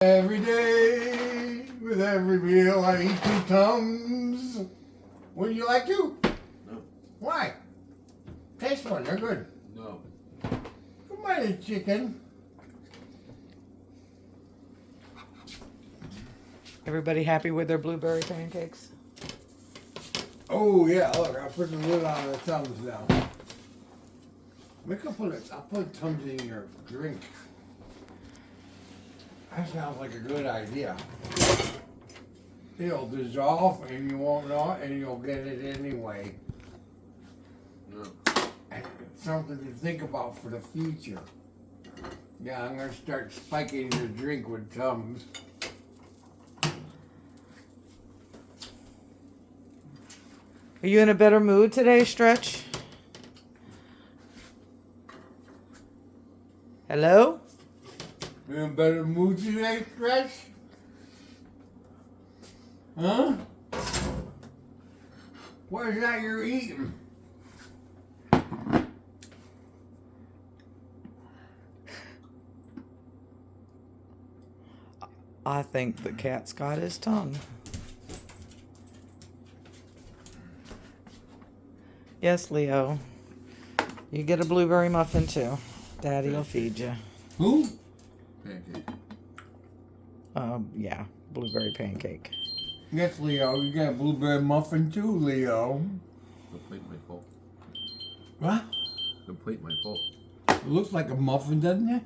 Every day, with every meal, I eat 2 Tums. Would you like to? No. Why? Taste one, they're good. No. Come on, it's chicken. Everybody happy with their blueberry pancakes? Oh yeah, look, I put the lid on the Tums now. We can put it. I'll put Tums in your drink. That sounds like a good idea. It'll dissolve and you won't know it and you'll get it anyway. No. And it's something to think about for the future. Yeah, I'm gonna start spiking your drink with Tums. Are you in a better mood today, Stretch? Hello? You in a better mood today, Stretch? Huh? What is that you're eating? I think the cat's got his tongue. Yes, Leo. You get a blueberry muffin too. Daddy will feed you. Who? Pancake. Yeah, blueberry pancake. Yes, Leo. You got a blueberry muffin too, Leo. The plate might fall. What? The plate might fall. It looks like a muffin, doesn't it?